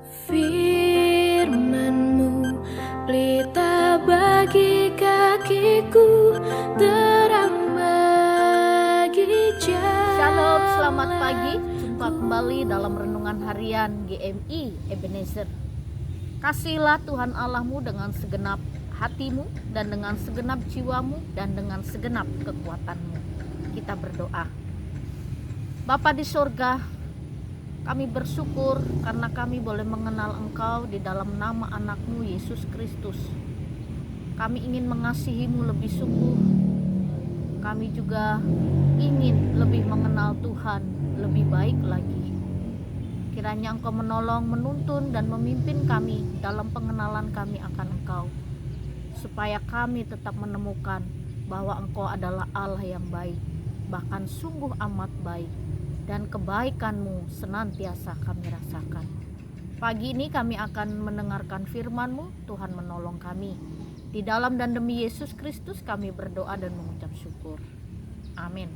Firman-Mu pelita bagi kakiku, terang bagi jalan. Shalom, selamat pagi. Jumpa kembali dalam renungan harian GMI Ebenezer. Kasihilah Tuhan Allahmu dengan segenap hatimu dan dengan segenap jiwamu dan dengan segenap kekuatanmu. Kita berdoa. Bapa di sorga, kami bersyukur karena kami boleh mengenal Engkau di dalam nama anak-Mu Yesus Kristus. Kami ingin mengasihi-Mu lebih sungguh. Kami juga ingin lebih mengenal Tuhan lebih baik lagi. Kiranya Engkau menolong, menuntun dan memimpin kami dalam pengenalan kami akan Engkau, supaya kami tetap menemukan bahwa Engkau adalah Allah yang baik, bahkan sungguh amat baik, dan kebaikan-Mu senantiasa kami rasakan. Pagi ini kami akan mendengarkan firman-Mu. Tuhan menolong kami. Di dalam dan demi Yesus Kristus kami berdoa dan mengucap syukur. Amin.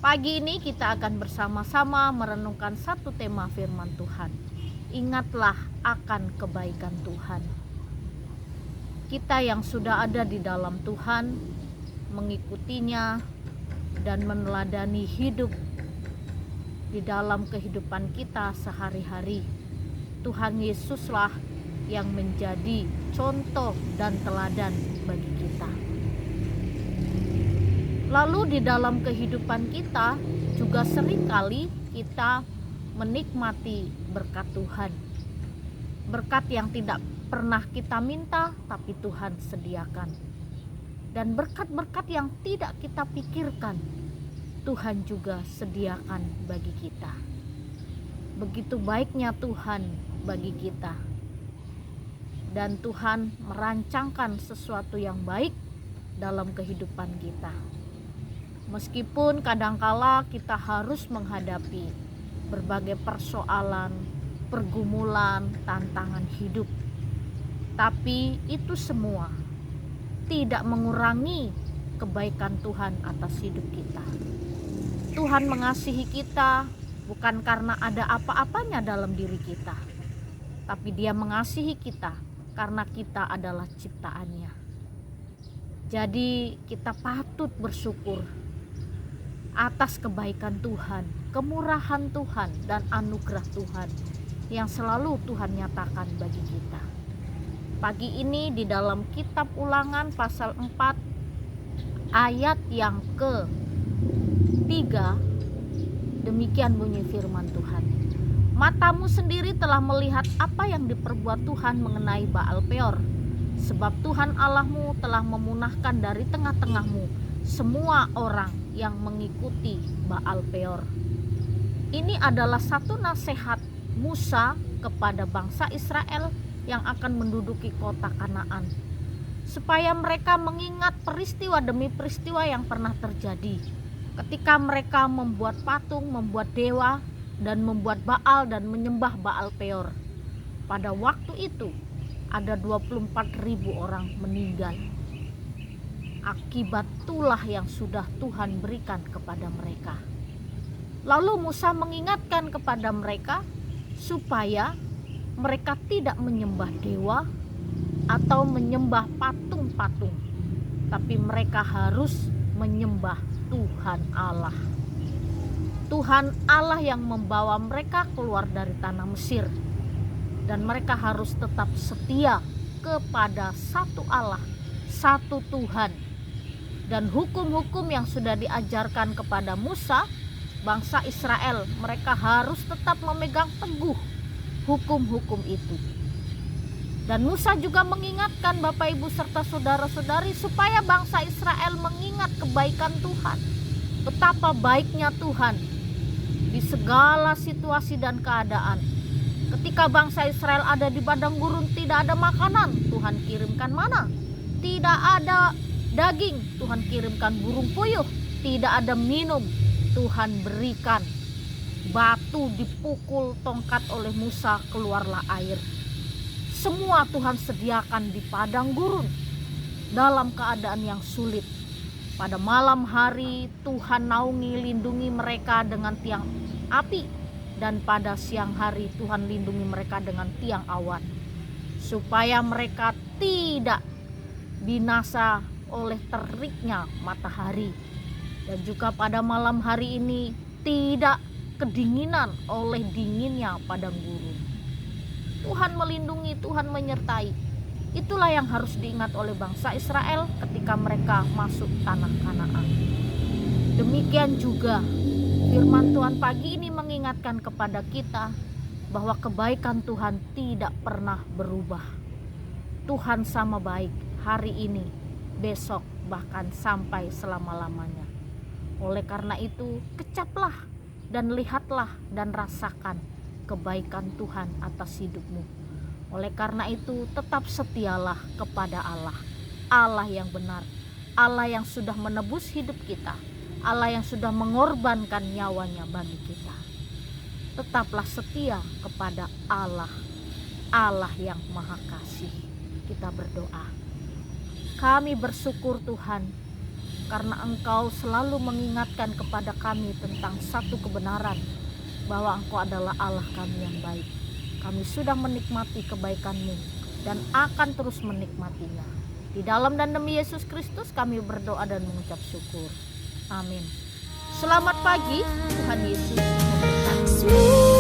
Pagi ini kita akan bersama-sama merenungkan satu tema firman Tuhan. Ingatlah akan kebaikan Tuhan. Kita yang sudah ada di dalam Tuhan, mengikutinya dan meneladani hidup di dalam kehidupan kita sehari-hari. Tuhan Yesuslah yang menjadi contoh dan teladan bagi kita. Lalu di dalam kehidupan kita juga seringkali kita menikmati berkat Tuhan. Berkat yang tidak pernah kita minta tapi Tuhan sediakan. Dan berkat-berkat yang tidak kita pikirkan Tuhan juga sediakan bagi kita. Begitu baiknya Tuhan bagi kita. Dan Tuhan merancangkan sesuatu yang baik dalam kehidupan kita. Meskipun kadangkala kita harus menghadapi berbagai persoalan, pergumulan, tantangan hidup. Tapi itu semua tidak mengurangi kebaikan Tuhan atas hidup kita. Tuhan mengasihi kita bukan karena ada apa-apanya dalam diri kita, tapi Dia mengasihi kita karena kita adalah ciptaannya. Jadi kita patut bersyukur atas kebaikan Tuhan, kemurahan Tuhan, dan anugerah Tuhan yang selalu Tuhan nyatakan bagi kita. Pagi ini di dalam kitab Ulangan pasal 4 ayat yang ke-3, demikian bunyi firman Tuhan. Matamu sendiri telah melihat apa yang diperbuat Tuhan mengenai Baal Peor, sebab Tuhan Allahmu telah memunahkan dari tengah-tengahmu semua orang yang mengikuti Baal Peor. Ini adalah satu nasihat Musa kepada bangsa Israel yang akan menduduki kota Kanaan, supaya mereka mengingat peristiwa demi peristiwa yang pernah terjadi ketika mereka membuat patung, membuat dewa, dan membuat Baal dan menyembah Baal Peor. Pada waktu itu ada 24.000 orang meninggal. Akibat itulah yang sudah Tuhan berikan kepada mereka. Lalu Musa mengingatkan kepada mereka supaya mereka tidak menyembah dewa atau menyembah patung-patung, tapi mereka harus menyembah Tuhan Allah. Tuhan Allah yang membawa mereka keluar dari tanah Mesir, dan mereka harus tetap setia kepada satu Allah, satu Tuhan. Dan hukum-hukum yang sudah diajarkan kepada Musa, bangsa Israel, mereka harus tetap memegang teguh hukum-hukum itu. Dan Musa juga mengingatkan Bapak Ibu serta saudara-saudari supaya bangsa Israel mengingat kebaikan Tuhan. Betapa baiknya Tuhan di segala situasi dan keadaan. Ketika bangsa Israel ada di padang gurun, tidak ada makanan, Tuhan kirimkan mana. Tidak ada daging, Tuhan kirimkan burung puyuh. Tidak ada minum, Tuhan berikan batu, dipukul tongkat oleh Musa, keluarlah air. Semua Tuhan sediakan di padang gurun dalam keadaan yang sulit. Pada malam hari Tuhan naungi, lindungi mereka dengan tiang api dan pada siang hari Tuhan lindungi mereka dengan tiang awan, supaya mereka tidak binasa oleh teriknya matahari, dan juga pada malam hari ini tidak kedinginan oleh dinginnya padang gurun. Tuhan melindungi, Tuhan menyertai. Itulah yang harus diingat oleh bangsa Israel ketika mereka masuk tanah Kanaan. Demikian juga firman Tuhan pagi ini mengingatkan kepada kita bahwa kebaikan Tuhan tidak pernah berubah. Tuhan sama baik hari ini, besok, bahkan sampai selama-lamanya. Oleh karena itu, kecaplah dan lihatlah dan rasakan kebaikan Tuhan atas hidupmu. Oleh karena itu, tetap setialah kepada Allah, Allah yang benar, Allah yang sudah menebus hidup kita, Allah yang sudah mengorbankan nyawanya bagi kita. Tetaplah setia kepada Allah, Allah yang Maha Kasih. Kita berdoa. Kami bersyukur Tuhan, karena Engkau selalu mengingatkan kepada kami tentang satu kebenaran, bahwa Engkau adalah Allah kami yang baik. Kami sudah menikmati kebaikan-Mu dan akan terus menikmatinya. Di dalam dan demi Yesus Kristus kami berdoa dan mengucap syukur. Amin. Selamat pagi, Tuhan Yesus memberkati.